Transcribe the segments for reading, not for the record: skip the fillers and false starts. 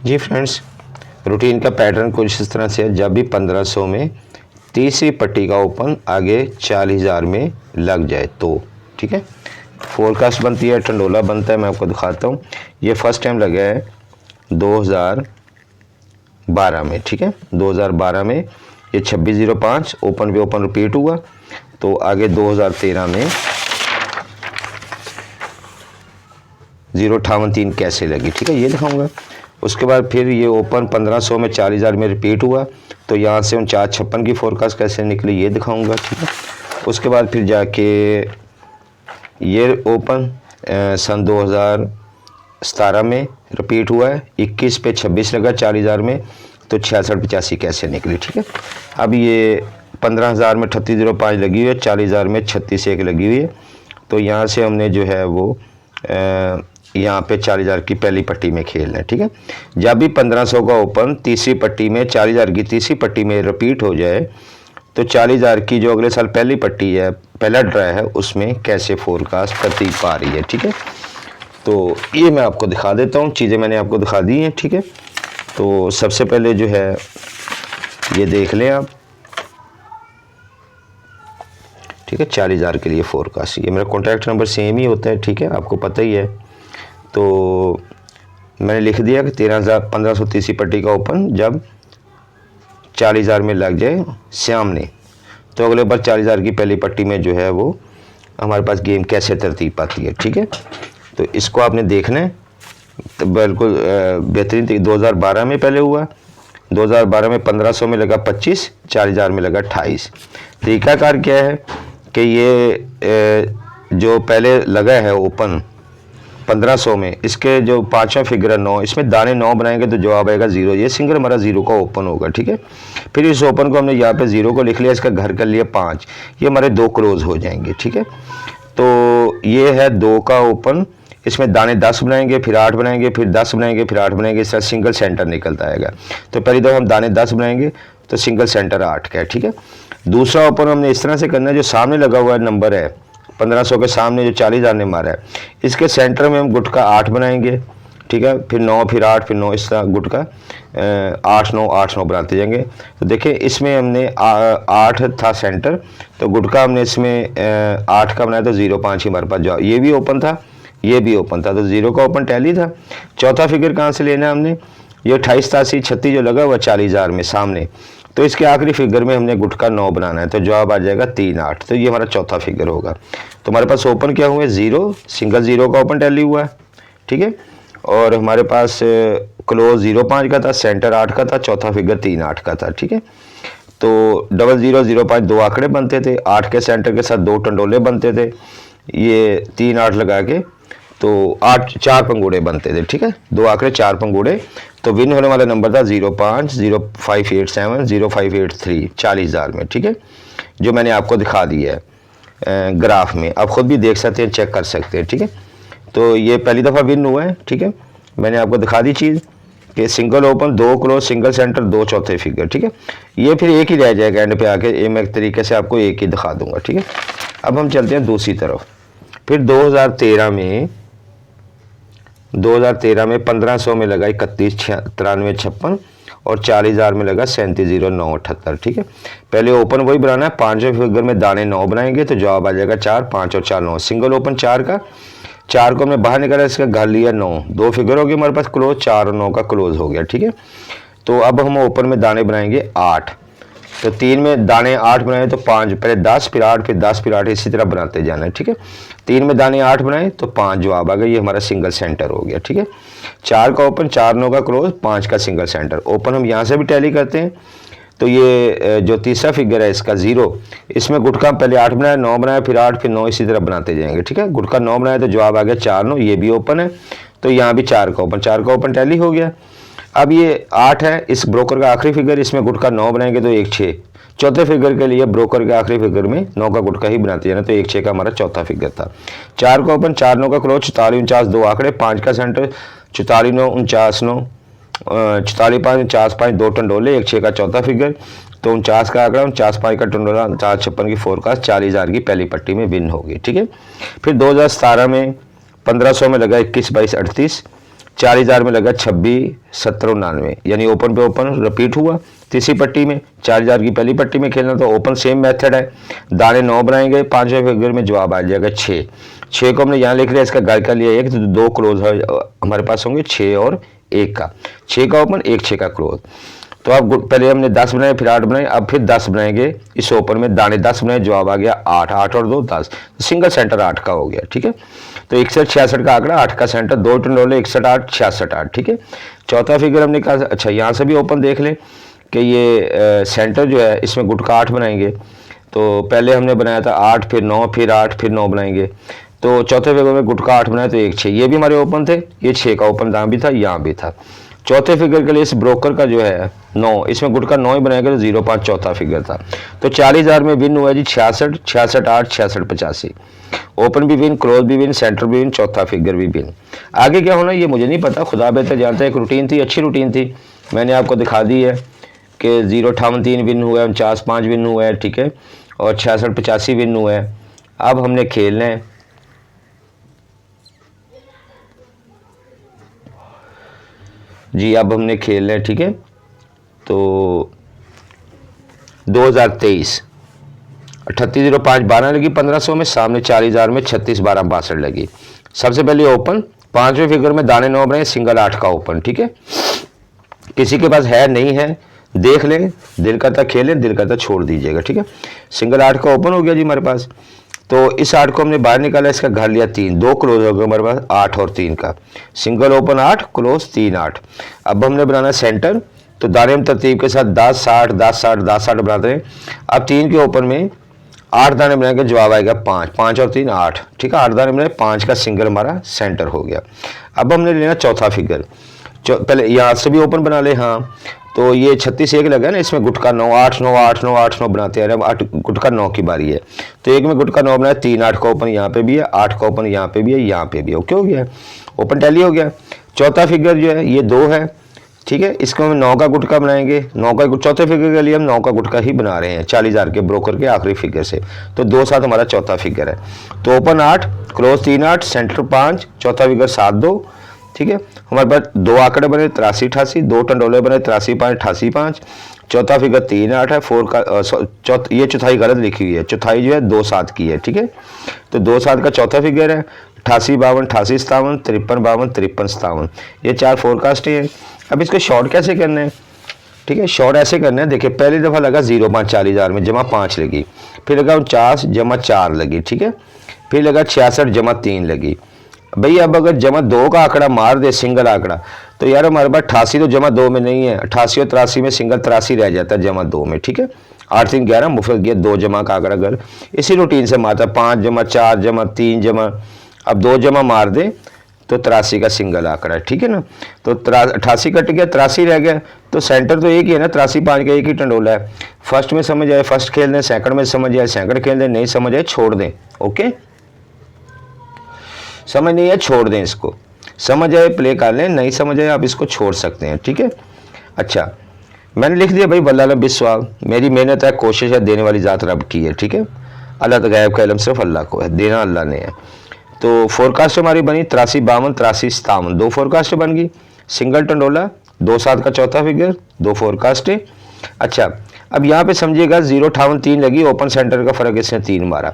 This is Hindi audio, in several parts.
जी फ्रेंड्स, रूटीन का पैटर्न कुछ इस तरह से है। जब भी 1500 में तीसरी पट्टी का ओपन आगे 40,000 में लग जाए तो ठीक है, फोरकास्ट बनती है, टंडोला बनता है। मैं आपको दिखाता हूँ। ये फर्स्ट टाइम लगा है 2012 में, ठीक है। 2012 में ये 2605 ओपन पे ओपन रिपीट हुआ, तो आगे 2013 में 058 कैसे लगी, ठीक है, ये दिखाऊंगा। उसके बाद फिर ये ओपन 1500 में 40,000 में रिपीट हुआ, तो यहाँ से 4956 की फोरकास्ट कैसे निकली ये दिखाऊंगा, ठीक है। उसके बाद फिर जाके ये ओपन सन 2017 में रिपीट हुआ है, 21 पे 26 लगा 40,000 में, तो 6685 कैसे निकली, ठीक है। अब ये 15,000 में 3805 लगी हुई है, 40,000 में 36 लगी हुई है, तो यहाँ से हमने जो है वो यहाँ पे 40,000 की पहली पट्टी में खेलना है, ठीक है। जब भी 1500 का ओपन तीसरी पट्टी में 40,000 की तीसरी पट्टी में रिपीट हो जाए, तो 40,000 की जो अगले साल पहली पट्टी है, पहला ड्रा है, उसमें कैसे फोरकास्ट तरतीब पा रही है, ठीक है। तो ये मैं आपको दिखा देता हूँ, चीज़ें मैंने आपको दिखा दी हैं, ठीक है। तो सबसे पहले जो है ये देख लें आप, ठीक है। 40,000 के लिए फोरकास्ट, ये मेरा कॉन्टैक्ट नंबर सेम ही होता है, ठीक है, आपको पता ही है। तो मैंने लिख दिया कि 13,000 1530 पट्टी का ओपन जब 40,000 में लग जाए सामने, तो अगले बार 40,000 की पहली पट्टी में जो है वो हमारे पास गेम कैसे तरतीब पाती है, ठीक है। तो इसको आपने देखना है, तो बिल्कुल बेहतरीन। 2012 में पहले हुआ, 2012 में 1500 में लगा 25, 40,000 में लगा 28। तरीकाकार क्या है कि ये जो पहले लगा है ओपन 1500 में, इसके जो पांचवा फिगर है 9, इसमें दाने 9 बनाएंगे तो जवाब आएगा 0। ये सिंगल हमारा 0 का ओपन होगा, ठीक है। फिर इस ओपन को हमने यहाँ पे 0 को लिख लिया, इसका घर कर लिया 5, ये हमारे 2 क्लोज हो जाएंगे, ठीक है। तो ये है 2 का ओपन, इसमें दाने 10 बनाएंगे, फिर 8 बनाएंगे, फिर 10 बनाएंगे, फिर 8 बनाएंगे, इसका सिंगल सेंटर निकलता आएगा। तो पहली दफ़ा हम दाने 10 बनाएंगे तो सिंगल सेंटर 8 का है, ठीक है। दूसरा ओपन हमने इस तरह से करना है, जो सामने लगा हुआ नंबर है 1500 के सामने जो 40,000 ने मारा है, इसके सेंटर में हम गुटका 8 बनाएंगे, ठीक है। फिर 9, फिर 8, फिर 9, इस तरह गुटका 8 9 8 9 बनाते जाएंगे। तो देखिए इसमें हमने 8 था सेंटर, तो गुटका हमने इसमें 8 का बनाया, तो 0.5 ही हमारे पास जाओ। ये भी ओपन था, ये भी ओपन था, तो 0 का ओपन टैली था। चौथा फिगर कहाँ से लेना है हमने, ये 28 88 36 जो लगा हुआ 40,000 में सामने, तो इसके आखिरी फिगर में हमने गुटका 9 बनाना है, तो जवाब आ जाएगा 3 8। तो ये हमारा चौथा फिगर होगा। तो हमारे पास ओपन क्या हुए 0, सिंगल 0 का ओपन टैली हुआ है, ठीक है। और हमारे पास क्लोज 0.5 का था, सेंटर 8 का था, चौथा फिगर 3 8 का था, ठीक है। तो 00 0.5 2 आंकड़े बनते थे, 8 के सेंटर के साथ 2 टंडोले बनते थे, ये 3 8 लगा के तो 8 4 पंगूड़े बनते थे, ठीक है। 2 आंकड़े 4 पंगूड़े, तो विन होने वाला नंबर था 05 0587 0583 40,000 में, ठीक है, जो मैंने आपको दिखा दिया है ग्राफ में। आप खुद भी देख सकते हैं, चेक कर सकते हैं, ठीक है। तो ये पहली दफ़ा विन हुआ है, ठीक है। मैंने आपको दिखा दी चीज़ कि single open 2 close single centre 2 चौथे फिगर, ठीक है। ये फिर एक ही रह जाएगा एंड पे आके, ये मैं एक तरीके से आपको एक ही दिखा दूंगा, ठीक है। अब हम चलते हैं दूसरी तरफ। फिर 2013 में 1500 में लगा 31 93 56 और 40,000 में लगा 370978, ठीक है। पहले ओपन वही बनाना है, पांचवें फिगर में दाने 9 बनाएंगे, तो जवाब आ जाएगा 4 5 और 4 9। सिंगल ओपन 4 का, 4 को हमने बाहर निकाला, इसका घर लिया 9, 2 फिगर हो गए हमारे पास क्लोज, 4 और 9 का क्लोज हो गया, ठीक है। तो अब हम ओपन में दाने बनाएंगे 8, तो 3 में दाने 8 बनाए तो 5, पहले 10 फिर 8 फिर 10 फिर 8, इसी तरह बनाते जाना है, ठीक है। 3 में दाने 8 बनाए तो 5 जवाब आ गया, ये हमारा सिंगल सेंटर हो गया, ठीक है। 4 का ओपन 4 9 का क्लोज 5 का सिंगल सेंटर। ओपन हम यहाँ से भी टैली करते हैं, तो ये जो तीसरा फिगर है इसका 0, इसमें गुटका पहले 8 बनाया 9 बनाया फिर 8 फिर 9, इसी तरह बनाते जाएंगे, ठीक है। गुटका 9 बनाया तो जवाब आ गया 4 9, ये भी ओपन है, तो यहाँ भी 4 का ओपन टैली हो गया। अब ये 8 है, इस ब्रोकर का आखिरी फिगर, इसमें गुटका 9 बनाएंगे तो 1 6, चौथे फिगर के लिए ब्रोकर के आखिरी फिगर में 9 का गुटका ही बनाते जाना, तो 1 6 का हमारा चौथा फिगर था। 4 का ओपन 4 9 का क्लोज 44 49 2 आंकड़े, 5 का सेंटर 44 9 49 9 44 5 49 5 2 टंडोले, 1 6 का चौथा फिगर, तो 49 का आंकड़ा 49 5 का टंडोला 456 की फोरकास्ट 40,000 की पहली पट्टी में विन होगी, ठीक है। फिर 2017 में 1500 में लगा 21 22 38, 40,000 में लगा 26, 70, 99, यानी ओपन पे ओपन रिपीट हुआ। तीसरी पट्टी में 4000 की पहली पट्टी में खेलना तो ओपन सेम मेथड है, दाने 9 बनाएंगे, 5वें फिगर में जवाब आ जाएगा 6। 6 को हमने यहाँ लिख लिया, इसका घर का लिया 1, तो 2 क्लोज हमारे पास होंगे 6 और 1 का, 6 का ओपन 1 6 का क्लोज। तो अब पहले हमने 10 बनाए, फिर 8 बनाए, अब फिर 10 बनाएंगे इस ओपन में, दाने 10 बनाए, जवाब आ गया 8, 8 और 2 10, सिंगल सेंटर 8 का हो गया। ठीक है, तो 61 66 का आंकड़ा, 8 का सेंटर, 2 टंडोले 61 8 66 8। ठीक है, चौथा फिगर हमने कहा, अच्छा यहाँ से भी ओपन देख लें कि ये सेंटर जो है इसमें गुटका 8 बनाएंगे। तो पहले हमने बनाया था 8 फिर 9 फिर 8 फिर 9 बनाएंगे, तो चौथे फिगर में गुटका 8 बनाए तो 1 6, ये भी हमारे ओपन थे, ये 6 का ओपन यहाँ भी था यहाँ भी था। चौथे फिगर के लिए इस ब्रोकर का जो है 9, इसमें गुटका 9 ही बनाएगा तो 05 चौथा फिगर था। तो 40,000 में विन हुआ जी 66 66 8 66 85, ओपन भी विन, क्लोज भी विन, सेंटर भी विन, चौथा फिगर भी विन। आगे क्या होना ये मुझे नहीं पता, खुदा बेहतर जानता है। एक रूटीन थी, अच्छी रूटीन थी, मैंने आपको दिखा दी है कि 058 विन हुआ है, 49 5 विन हुआ है, ठीक है, और 66 85 विन हुआ है। अब हमने खेलना है जी, अब हमने खेलना है, ठीक है। तो 2023 3805 12 लगी 1500 में, सामने 40,000 में 36 12 62 लगी। सबसे पहले ओपन 5वें फिगर में दाने 9 बनाए, सिंगल 8 का ओपन। ठीक है, किसी के पास है नहीं है देख लें, दिल करता खेलें, दिल करता छोड़ दीजिएगा। ठीक है, सिंगल 8 का ओपन हो गया जी हमारे पास। तो इस 8 को हमने बाहर निकाला, इसका घर लिया 3, 2 क्लोज हो गया हमारे पास 8 और 3 का, सिंगल ओपन 8 क्लोज 3 8। अब हमने बनाना सेंटर, तो दाने हम तरतीब के साथ 10 60 10 60 10 60 बनाते हैं। अब 3 के ओपन में 8 दाने बनाएंगे, जवाब आएगा 5, 5 और 3 8। ठीक है, 8 दाने बनाए, 5 का सिंगल हमारा सेंटर हो गया। अब हमने लेना चौथा फिगर, पहले यहाँ से भी ओपन बना ले। हाँ, तो ये 36 1 लगा ना, इसमें गुटका 9 8 9 8 9 8 9 बनाते हैं, अब 8 गुटका 9 की बारी है। तो एक में गुटका 9 बनाया, 3 8 का ओपन यहाँ पे भी है, 8 का ओपन यहाँ पे भी है, यहाँ पे भी है, ओके हो गया, ओपन टैली हो गया। चौथा फिगर जो है ये 2 है, ठीक है, इसको हम 9 का गुटका बनाएंगे, 9 का चौथे फिगर के लिए हम 9 का गुटका ही बना रहे हैं 40,000 के ब्रोकर के आखिरी फिगर से। तो 2 7 हमारा चौथा फिगर है। तो ओपन 8 क्लोज 3 8 सेंटर 5, चौथा फिगर 7 2। ठीक है, हमारे पास 2 आंकड़े बने 83 88, 2 टंडोले बने 83 5 88 5, चौथा फिगर 3 8 है, 4 का ये चौथाई गलत लिखी हुई है, चौथाई जो है 2 7 की है। ठीक है, तो 2 7 का चौथा फिगर है, 88 52 88 57 53 52 53 57, ये 4 फोरकास्ट है। अब इसको शॉर्ट कैसे करना है? ठीक है, शॉर्ट ऐसे करना है, देखिए पहली दफ़ा लगा 0 5 40,000 में जमा 5 लगी, फिर लगा 49 जमा 4 लगी, ठीक है, फिर लगा 66 जमा 3 लगी। भाई अब अगर जमा 2 का आंकड़ा मार दे सिंगल आंकड़ा, तो यार हमारे पास 88 तो जमा 2 में नहीं है, 88 और 83 में सिंगल 83 रह जाता है जमा 2 में। ठीक है, 8 3 11 मुफ्त गया 2 जमा का आंकड़ा अगर इसी रूटीन से मारता 5 जमा 4 जमा 3 जमा, अब 2 जमा मार दे तो 83 का सिंगल आंकड़ा है। ठीक है ना, तो 88 कट गया 83 रह गया, तो सेंटर तो एक ही है ना, 83 5 का एक ही टंडोला है। फर्स्ट में समझ आए फर्स्ट खेल दें, सेकंड में समझ आए सेकंड खेल दें, नहीं समझ आए छोड़ दें। ओके, समझ नहीं है छोड़ दें, इसको समझ आए प्ले कर लें, नहीं समझ आए आप इसको छोड़ सकते हैं। ठीक है, अच्छा मैंने लिख दिया भाई वल्लाह बिस्वाल, मेरी मेहनत है कोशिश है, देने वाली ज़ात रब की है। ठीक है, अल्लाह तो गायब का इल्म सिर्फ अल्लाह को है, देना अल्लाह ने है। तो फोरकास्ट हमारी बनी 83 52 83 57, 2 फोरकास्ट बन गई, सिंगल टंडोला 2 7 का चौथा फिगर 2 फोरकास्ट है। अच्छा अब यहाँ पे समझिएगा 0 58 3 लगी, ओपन सेंटर का फर्क इसने 3 मारा।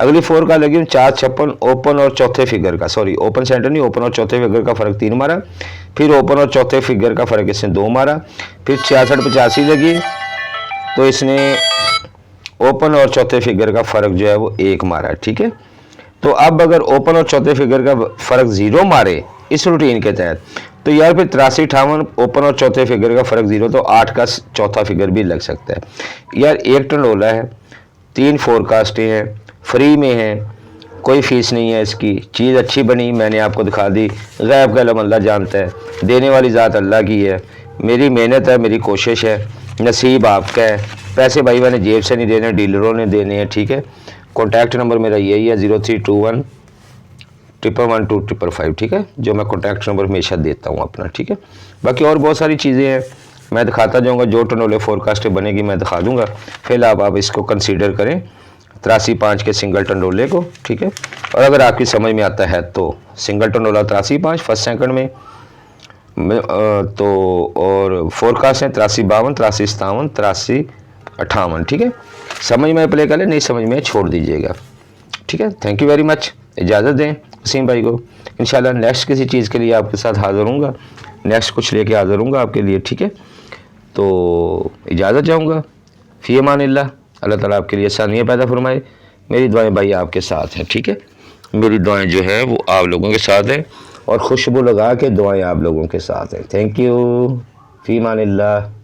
अगली 4 का लगी 4 56, ओपन और चौथे फिगर का, सॉरी ओपन सेंटर नहीं, ओपन और चौथे फिगर का फर्क 3 मारा, फिर ओपन और चौथे फिगर का फर्क इसने 2 मारा, फिर 66 85 लगी, तो इसने ओपन और चौथे फिगर का फर्क जो है वो 1 मारा। ठीक है, तो अब अगर ओपन और चौथे फिगर का फर्क 0 मारे इस रूटीन के तहत, तो यार फिर 83 58 ओपन और चौथे फिगर का फर्क 0, तो 8 का चौथा फिगर भी लग सकता है। यार एक टंडोला है, 3 फोरकास्टें हैं, फ्री में है, कोई फीस नहीं है इसकी, चीज़ अच्छी बनी मैंने आपको दिखा दी, गैब का इल्म अल्लाह जानता है, देने वाली ज़ात अल्लाह की है, मेरी मेहनत है, मेरी कोशिश है, नसीब आपका है। पैसे भाई मैंने जेब से नहीं देने, डीलरों ने देने हैं। ठीक है, कॉन्टैक्ट नंबर मेरा यही है 0321 111 2 555। ठीक है, जो मैं कॉन्टैक्ट नंबर हमेशा देता हूँ अपना। ठीक है, बाकी और बहुत सारी चीज़ें हैं मैं दिखाता जाऊँगा, जो टनोले फोरकास्ट बनेगी मैं दिखा दूँगा। फिलहाल आप इसको कंसीडर करें 83 5 के सिंगल टंडोले को। ठीक है, और अगर आपकी समझ में आता है तो सिंगल टंडोला 83 5 फर्स्ट सेकंड में, तो और फोरकास्ट है 83 52 83 57 83 58, ठीक है। समझ में प्ले कर ले, नहीं समझ में छोड़ दीजिएगा, ठीक है। थैंक यू वेरी मच, इजाज़त दें वसीम भाई को। इंशाल्लाह नेक्स्ट किसी चीज़ के लिए आपके साथ हाज़िर हूँगा, नेक्स्ट कुछ लेके हाज़िर हूँगा आपके लिए, ठीक है। तो इजाज़त चाहूँगा, फ़ी अमानिल्लाह। अल्लाह ताला आपके लिए आसानियाँ पैदा फरमाए। मेरी दुआएं भाई आपके साथ हैं, ठीक है। मेरी दुआएं जो है वो आप लोगों के साथ हैं और खुशबू लगा के दुआएं आप लोगों के साथ हैं। थैंक यू, फ़ी अमानिल्लाह।